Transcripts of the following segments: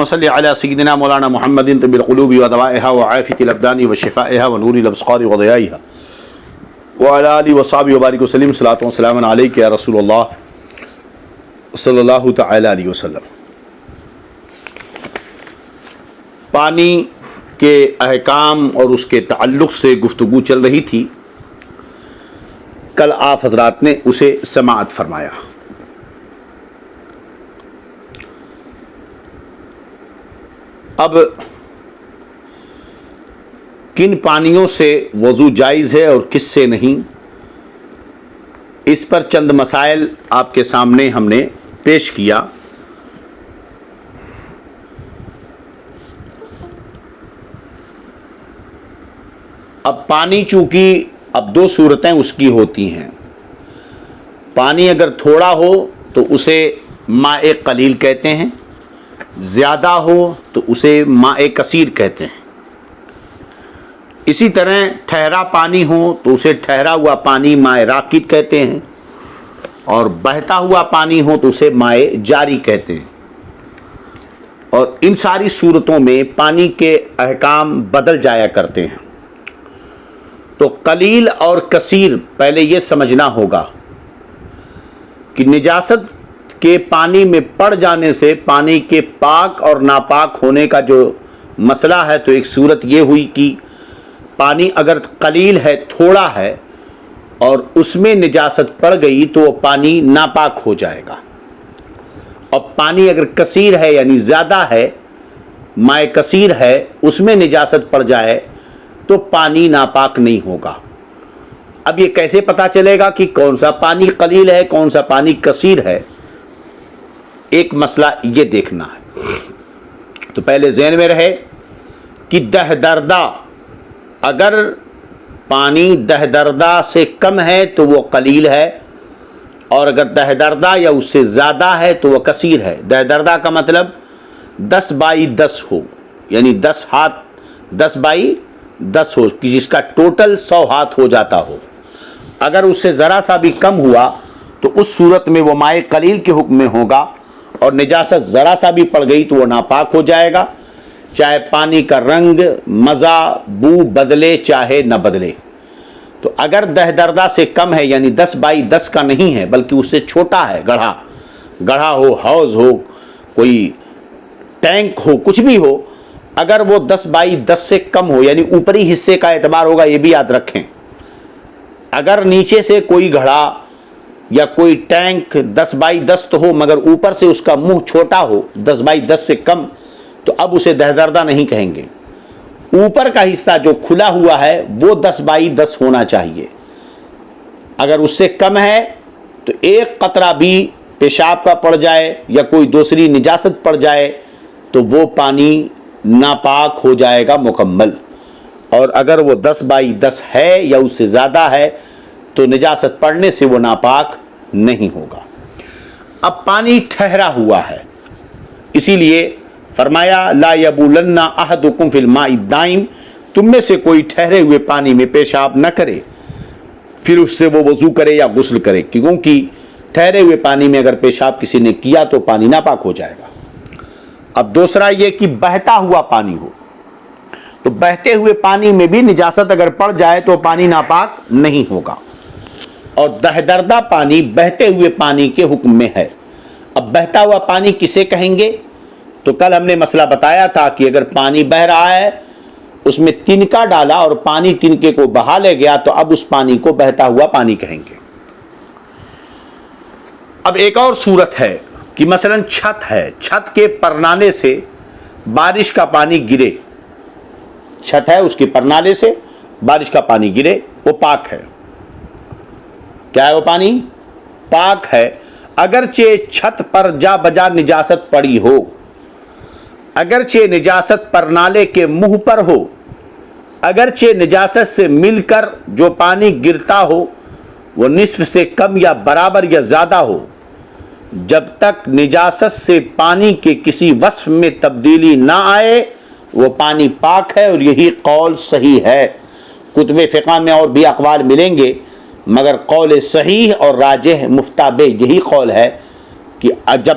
وصلی علی سیدنا مولانا محمد طب القلوب ودوائها وعافیة الابدان وشفائها ونور الابصار وضیائها وعلی آلہ وصحبہ وبارک وسلم صلاۃ و سلام علیک یا رسول اللہ صلی اللہ تعالی علیہ وسلم۔ پانی کے احکام اور اس کے تعلق سے گفتگو چل رہی تھی، کل آپ حضرات نے اسے سماعت فرمایا۔ اب کن پانیوں سے وضو جائز ہے اور کس سے نہیں، اس پر چند مسائل آپ کے سامنے ہم نے پیش کیا۔ اب پانی چونکہ اب دو صورتیں اس کی ہوتی ہیں، پانی اگر تھوڑا ہو تو اسے ماء قلیل کہتے ہیں، زیادہ ہو تو اسے ماء کثیر کہتے ہیں۔ اسی طرح ٹھہرا پانی ہو تو اسے ٹھہرا ہوا پانی ماء راکد کہتے ہیں، اور بہتا ہوا پانی ہو تو اسے ماء جاری کہتے ہیں۔ اور ان ساری صورتوں میں پانی کے احکام بدل جایا کرتے ہیں۔ تو قلیل اور کثیر پہلے یہ سمجھنا ہوگا کہ نجاست کے پانی میں پڑ جانے سے پانی کے پاک اور ناپاک ہونے کا جو مسئلہ ہے، تو ایک صورت یہ ہوئی کہ پانی اگر قلیل ہے، تھوڑا ہے، اور اس میں نجاست پڑ گئی تو وہ پانی ناپاک ہو جائے گا۔ اور پانی اگر کثیر ہے یعنی زیادہ ہے، ماء کثیر ہے، اس میں نجاست پڑ جائے تو پانی ناپاک نہیں ہوگا۔ اب یہ کیسے پتہ چلے گا کہ کون سا پانی قلیل ہے، کون سا پانی کثیر ہے؟ ایک مسئلہ یہ دیکھنا ہے۔ تو پہلے ذہن میں رہے کہ دہ دردہ، اگر پانی دہ دردہ سے کم ہے تو وہ قلیل ہے، اور اگر دہ دردہ یا اس سے زیادہ ہے تو وہ کثیر ہے۔ دہ دردہ کا مطلب 10 بائی 10 ہو، یعنی 10 ہاتھ 10 بائی 10 ہو، جس کا ٹوٹل 100 ہاتھ ہو جاتا ہو۔ اگر اس سے ذرا سا بھی کم ہوا تو اس صورت میں وہ ماء قلیل کے حکم میں ہوگا، اور نجاست ذرا سا بھی پڑ گئی تو وہ ناپاک ہو جائے گا، چاہے پانی کا رنگ، مزہ، بو بدلے چاہے نہ بدلے۔ تو اگر دہ دردہ سے کم ہے یعنی 10 بائی 10 کا نہیں ہے بلکہ اس سے چھوٹا ہے، گڑھا ہو، حوض ہو، کوئی ٹینک ہو، کچھ بھی ہو، اگر وہ 10 بائی 10 سے کم ہو یعنی اوپری حصے کا اعتبار ہوگا، یہ بھی یاد رکھیں۔ اگر نیچے سے کوئی گھڑا یا کوئی ٹینک 10 بائی 10 تو ہو مگر اوپر سے اس کا منہ چھوٹا ہو، 10 بائی 10 سے کم، تو اب اسے دہ دردہ نہیں کہیں گے۔ اوپر کا حصہ جو کھلا ہوا ہے وہ 10 بائی 10 ہونا چاہیے۔ اگر اس سے کم ہے تو ایک قطرہ بھی پیشاب کا پڑ جائے یا کوئی دوسری نجاست پڑ جائے تو وہ پانی ناپاک ہو جائے گا مکمل۔ اور اگر وہ 10 بائی 10 ہے یا اس سے زیادہ ہے تو نجاست پڑنے سے وہ ناپاک نہیں ہوگا۔ اب پانی ٹھہرا ہوا ہے، اسی لیے فرمایا لا یبولن احدکم فی الماء الدائم، تم میں سے کوئی ٹھہرے ہوئے پانی میں پیشاب نہ کرے، پھر اس سے وہ وضو کرے یا غسل کرے، کیونکہ ٹھہرے ہوئے پانی میں اگر پیشاب کسی نے کیا تو پانی ناپاک ہو جائے گا۔ اب دوسرا یہ کہ بہتا ہوا پانی ہو، تو بہتے ہوئے پانی میں بھی نجاست اگر پڑ جائے تو پانی ناپاک نہیں ہوگا۔ اور دہ دردہ پانی بہتے ہوئے پانی کے حکم میں ہے۔ اب بہتا ہوا پانی کسے کہیں گے؟ تو کل ہم نے مسئلہ بتایا تھا کہ اگر پانی بہہ رہا ہے، اس میں تنکا ڈالا اور پانی تنکے کو بہا لے گیا تو اب اس پانی کو بہتا ہوا پانی کہیں گے۔ اب ایک اور صورت ہے کہ مثلا چھت ہے، چھت کے پرنالے سے بارش کا پانی گرے، چھت ہے اس کے پرنالے سے بارش کا پانی گرے، وہ پاک ہے۔ کیا ہے وہ پانی؟ پاک ہے، اگرچہ چھت پر جا بجا نجاست پڑی ہو، اگرچہ نجاست پرنالے کے منہ پر ہو، اگرچہ نجاست سے مل کر جو پانی گرتا ہو وہ نصف سے کم یا برابر یا زیادہ ہو، جب تک نجاست سے پانی کے کسی وصف میں تبدیلی نہ آئے وہ پانی پاک ہے، اور یہی قول صحیح ہے۔ کتب فقہ میں اور بھی اقوال ملیں گے مگر قول صحیح اور راجح مفتابع یہی قول ہے کہ جب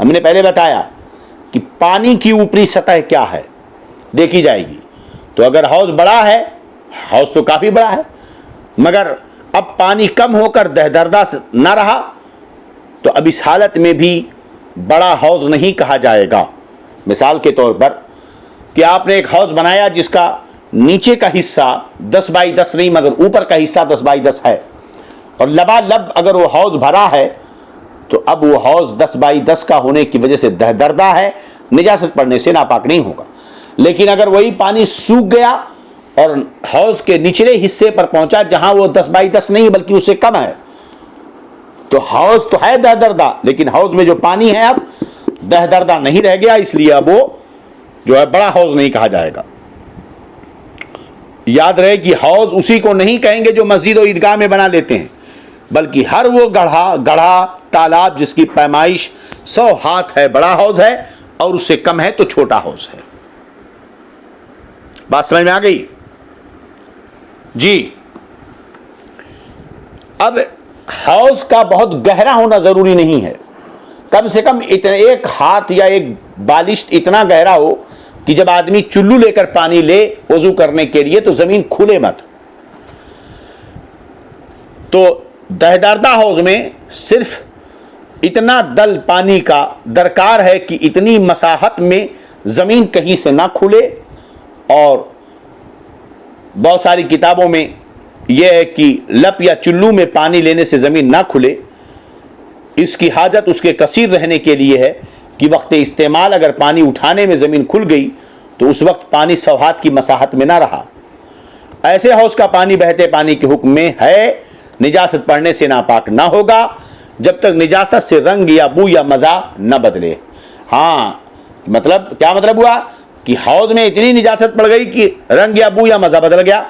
ہم نے پہلے بتایا کہ پانی کی اوپری سطح کیا ہے دیکھی جائے گی. تو اگر حوض بڑا ہے، حوض تو کافی بڑا ہے، مگر اب پانی کم ہو کر دہدردہ نہ رہا تو اب اس حالت میں بھی بڑا حوض نہیں کہا جائے گا. مثال کے طور پر کہ آپ نے ایک حوض بنایا جس کا نیچے کا حصہ 10x10 نہیں مگر اوپر کا حصہ 10x10 ہے، اور لبالب اگر وہ حوض بھرا ہے تو اب وہ حوض 10x10 کا ہونے کی وجہ سے دہدردہ ہے، نجاست پڑنے سے ناپاک نہیں ہوگا. لیکن اگر وہی پانی سوکھ گیا اور حوض کے نچلے حصے پر پہنچا جہاں وہ 10x10 نہیں بلکہ اس سے کم ہے، تو حوض تو ہے دہدردہ، لیکن حوض میں جو پانی ہے اب دہدردہ نہیں رہ گیا، اس لیے اب وہ جو ہے بڑا حوض نہیں کہا جائے گا. یاد رہے کہ حوض اسی کو نہیں کہیں گے جو مسجد و عیدگاہ میں بنا لیتے ہیں، بلکہ ہر وہ گڑھا تالاب جس کی پیمائش 100 ہاتھ ہے بڑا حوض ہے، اور اس سے کم ہے تو چھوٹا حوض ہے. بات سمجھ میں آ گئی؟ جی. اب حوض کا بہت گہرا ہونا ضروری نہیں ہے، کم سے کم اتنا 1 ہاتھ یا 1 بالشت اتنا گہرا ہو کہ جب آدمی چلو لے کر پانی لے وضو کرنے کے لیے تو زمین کھلے مت. تو دہدردہ حوض میں صرف اتنا دل پانی کا درکار ہے کہ اتنی مساحت میں زمین کہیں سے نہ کھلے. اور بہت ساری کتابوں میں یہ ہے کہ لپ یا چلو میں پانی لینے سے زمین نہ کھلے. اس کی حاجت اس کے کثیر رہنے کے لیے ہے کہ وقت استعمال اگر پانی اٹھانے میں زمین کھل گئی تو اس وقت پانی 100 ہاتھ کی مساحت میں نہ رہا. ایسے حوض کا پانی بہتے پانی کے حکم میں ہے، نجاست پڑنے سے ناپاک نہ ہوگا جب تک نجاست سے رنگ یا بو یا مزہ نہ بدلے. ہاں مطلب کیا مطلب ہوا کہ حوض میں اتنی نجاست پڑ گئی کہ رنگ یا بو یا مزہ بدل گیا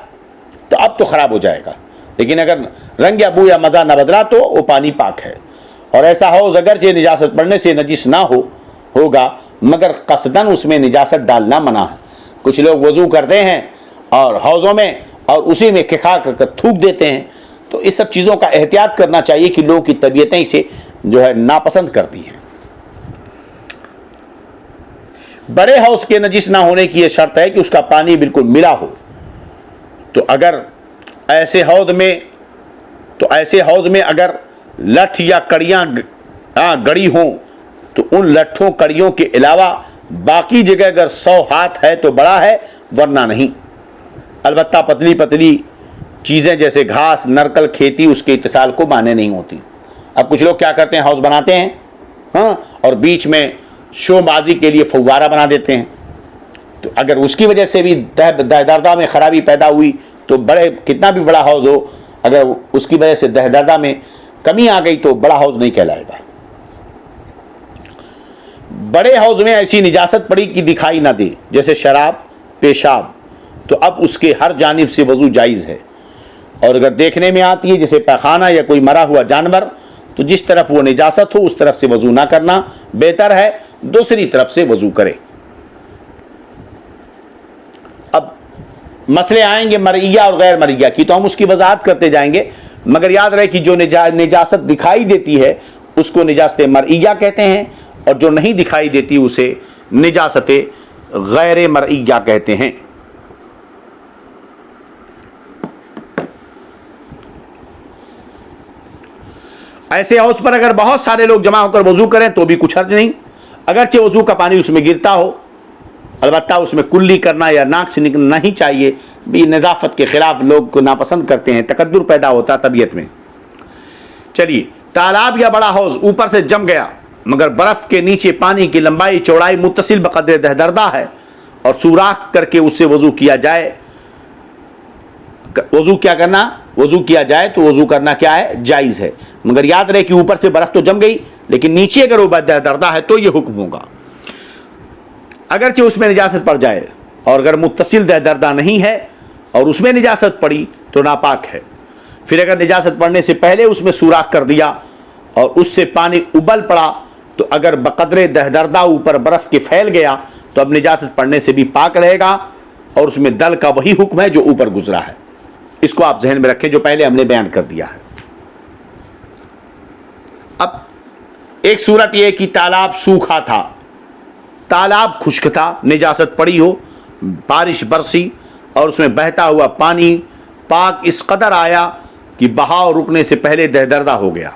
تو اب تو خراب ہو جائے گا، لیکن اگر رنگ یا بو یا مزہ نہ بدلا تو وہ پانی پاک ہے. اور ایسا حوض اگرچہ نجاست پڑنے سے نجس نہ ہوگا مگر قصداً اس میں نجاست ڈالنا منع ہے. کچھ لوگ وضو کرتے ہیں اور حوضوں میں اور اسی میں کھا کر تھوک دیتے ہیں، تو اس سب چیزوں کا احتیاط کرنا چاہیے کہ لوگوں کی طبیعتیں اسے جو ہے ناپسند کرتی ہیں. بڑے حوض کے نجس نہ ہونے کی یہ شرط ہے کہ اس کا پانی بالکل ملا ہو. تو ایسے حوض میں اگر لٹھ یا کڑیاں گڑی ہوں تو ان لٹھوں کڑیوں کے علاوہ باقی جگہ اگر 100 ہاتھ ہے تو بڑا ہے ورنہ نہیں. البتہ پتلی پتلی چیزیں جیسے گھاس نرکل کھیتی اس کے اتصال کو مانے نہیں ہوتی. اب کچھ لوگ کیا کرتے ہیں، حوض بناتے ہیں اور بیچ میں شو بازی کے لیے فوارہ بنا دیتے ہیں. تو اگر اس کی وجہ سے بھی دہدردہ میں خرابی پیدا ہوئی تو کتنا بھی بڑا حوض ہو، اگر اس کی وجہ سے دہدردہ میں کمی آ گئی تو بڑا حوض نہیں کہلائے گا. بڑے حوض میں ایسی نجاست پڑی کہ دکھائی نہ دے جیسے شراب پیشاب، تو اب اس کے ہر جانب سے وضو جائز ہے. اور اگر دیکھنے میں آتی ہے جیسے پیخانہ یا کوئی مرا ہوا جانور تو جس طرف وہ نجاست ہو اس طرف سے وضو نہ کرنا بہتر ہے، دوسری طرف سے وضو کرے. اب مسئلے آئیں گے مرئیہ اور غیر مرئیہ کی، تو ہم اس کی وضاحت کرتے جائیں گے، مگر یاد رہے کہ جو نجاست دکھائی دیتی ہے اس کو نجاست مرئیہ کہتے ہیں، اور جو نہیں دکھائی دیتی اسے نجاست غیر مرئیہ کہتے ہیں. ایسے حوض پر اگر بہت سارے لوگ جمع ہو کر وضو کریں تو بھی کچھ حرج نہیں، اگرچہ وضو کا پانی اس میں گرتا ہو. البتہ اس میں کلی کرنا یا ناک سے نکلنا نہیں چاہیے، بھی نظافت کے خلاف لوگ کو ناپسند کرتے ہیں، تقدر پیدا ہوتا طبیعت میں. چلیے، تالاب یا بڑا حوض اوپر سے جم گیا مگر برف کے نیچے پانی کی لمبائی چوڑائی متصل بقدر دہدردہ ہے اور سوراخ کر کے اس سے وضو کیا جائے تو وضو کرنا کیا ہے، جائز ہے. مگر یاد رہے کہ اوپر سے برف تو جم گئی لیکن نیچے اگر وہ دہدردہ ہے تو یہ حکم ہوگا. اگرچہ اس میں نجاست پڑ جائے اور اگر متصل دہدردہ نہیں ہے اور اس میں نجاست پڑی تو ناپاک ہے. پھر اگر نجاست پڑنے سے پہلے اس میں سوراخ کر دیا اور اس سے پانی ابل پڑا تو اگر بقدر دہدردہ اوپر برف کے پھیل گیا تو اب نجاست پڑنے سے بھی پاک رہے گا اور اس میں دل کا وہی حکم ہے جو اوپر گزرا ہے. اس کو آپ ذہن میں رکھیں جو پہلے ہم نے بیان کر دیا ہے. اب ایک صورت یہ کہ تالاب سوکھا تھا، تالاب خشک تھا، نجاست پڑی ہو، بارش برسی اور اس میں بہتا ہوا پانی پاک اس قدر آیا کہ بہاؤ رکنے سے پہلے دہدردہ ہو گیا،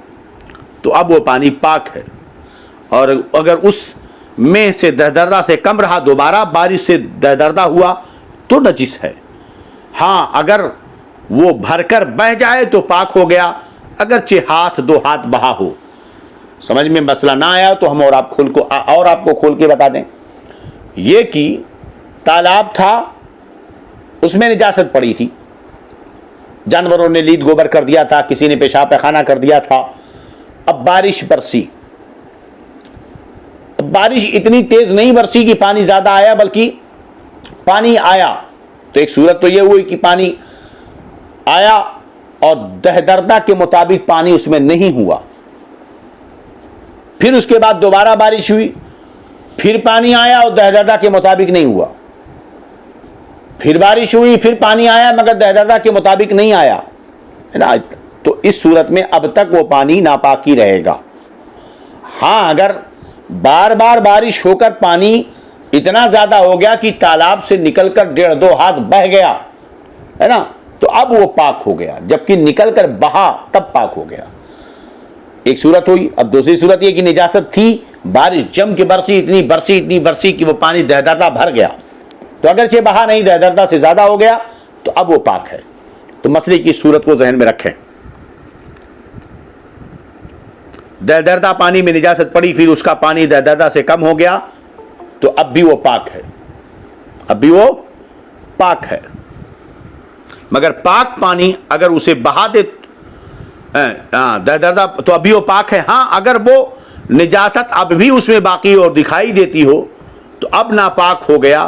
تو اب وہ پانی پاک ہے۔ اور اگر اس میں سے دہدردہ سے کم رہا، دوبارہ بارش سے دہدردہ ہوا تو نجس ہے۔ ہاں اگر وہ بھر کر بہہ جائے تو پاک ہو گیا، اگرچہ ہاتھ دو ہاتھ بہا ہو۔ سمجھ میں مسئلہ نہ آیا تو ہم اور آپ کو کھول کے بتا دیں۔ یہ کہ تالاب تھا، اس میں نجاست پڑی تھی، جانوروں نے لید گوبر کر دیا تھا، کسی نے پیشاب پیخانہ کر دیا تھا، اب بارش برسی، بارش اتنی تیز نہیں برسی کہ پانی زیادہ آیا، بلکہ پانی آیا تو ایک صورت تو یہ ہوئی کہ پانی آیا اور دہدردہ کے مطابق پانی اس میں نہیں ہوا، پھر اس کے بعد دوبارہ بارش ہوئی، پھر پانی آیا اور دہدردہ کے مطابق نہیں ہوا، پھر بارش ہوئی، پھر پانی آیا مگر دہدردہ کے مطابق نہیں آیا، تو اس صورت میں اب تک وہ پانی ناپاکی رہے گا۔ ہاں اگر بار بار بارش ہو کر پانی اتنا زیادہ ہو گیا کہ تالاب سے نکل کر 1.5-2 ہاتھ بہہ گیا ہے نا، تو اب وہ پاک ہو گیا، جبکہ نکل کر بہا تب پاک ہو گیا۔ ایک صورت ہوئی۔ اب دوسری صورت یہ کہ نجاست تھی، بارش جم کے برسی، اتنی برسی کہ وہ پانی دہدردہ بھر گیا، تو اگرچہ بہا نہیں، دہدردہ سے زیادہ ہو گیا تو اب وہ پاک ہے۔ تو مسئلے کی صورت کو ذہن میں رکھیں، دہدردہ پانی میں نجاست پڑی، پھر اس کا پانی دہدردہ سے کم ہو گیا تو اب بھی وہ پاک ہے، اب بھی وہ پاک ہے۔ مگر پاک پانی اگر اسے بہا دے دہدردہ تو ابھی وہ پاک ہے۔ ہاں اگر وہ نجاست اب بھی اس میں باقی اور دکھائی دیتی ہو تو اب ناپاک ہو گیا،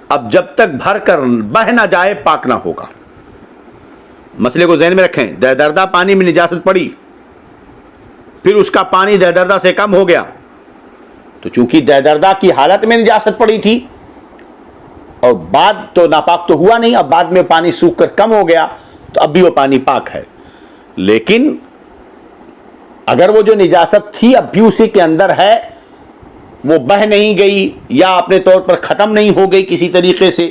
اب جب تک بھر کر بہہ نہ جائے پاک نہ ہوگا۔ مسئلے کو ذہن میں رکھیں، دہدردہ پانی میں نجاست پڑی، پھر اس کا پانی دہدردہ سے کم ہو گیا، تو چونکہ دہدردہ کی حالت میں نجاست پڑی تھی اور بعد تو ناپاک تو ہوا نہیں، اب بعد میں پانی سوکھ کر کم ہو گیا تو اب بھی وہ پانی پاک ہے۔ لیکن اگر وہ جو نجاست تھی اب بھی اسی کے اندر ہے، وہ بہہ نہیں گئی یا اپنے طور پر ختم نہیں ہو گئی کسی طریقے سے،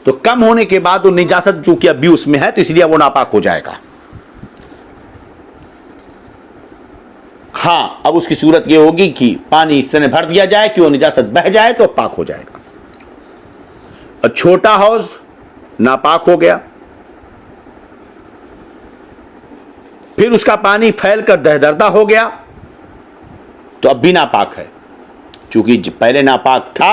تو کم ہونے کے بعد وہ نجاست چونکہ اب بھی اس میں ہے تو اس لیے وہ ناپاک ہو جائے گا۔ ہاں اب اس کی صورت یہ ہوگی کہ پانی اس طرح بھر دیا جائے کہ وہ نجاست بہہ جائے تو پاک ہو جائے گا۔ اور چھوٹا حوض ناپاک ہو گیا، پھر اس کا پانی پھیل کر دہدردہ ہو گیا تو اب بھی ناپاک ہے، چونکہ پہلے ناپاک تھا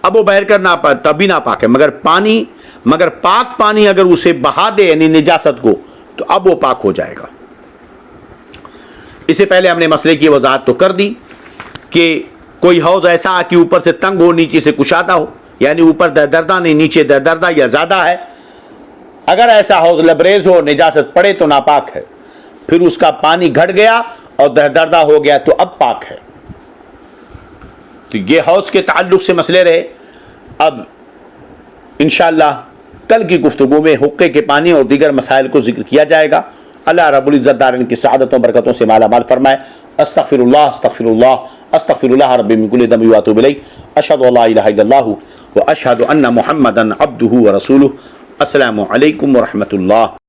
اب وہ بہہ کر ناپاک، تب بھی ناپاک ہے، مگر پاک پانی اگر اسے بہا دے یعنی نجاست کو تو اب وہ پاک ہو جائے گا۔ اس سے پہلے ہم نے مسئلے کی وضاحت تو کر دی کہ کوئی حوض ایسا کہ اوپر سے تنگ ہو نیچے سے کشادہ ہو، یعنی اوپر دہدردہ نہیں نیچے دہدردہ یا زیادہ ہے، اگر ایسا حوض لبریز ہو نجاست پڑے تو ناپاک ہے، پھر اس کا پانی گھٹ گیا اور دہدردہ ہو گیا تو اب پاک ہے۔ تو یہ حوض کے تعلق سے مسئلے رہے۔ اب انشاءاللہ کل کی گفتگو میں حقے کے پانی اور دیگر مسائل کو ذکر کیا جائے گا۔ اللہ رب العزت دارین کی سعادتوں برکتوں سے مالا مال فرمائے۔ استغفر اللہ استغفر اللہ استغفر اللہ رب من کل ذنب واتوب الیہ، اشہد ان لا الہ الا اللہ واشہد ان محمدا عبدہ ورسولہ۔ السلام علیکم ورحمۃ اللہ۔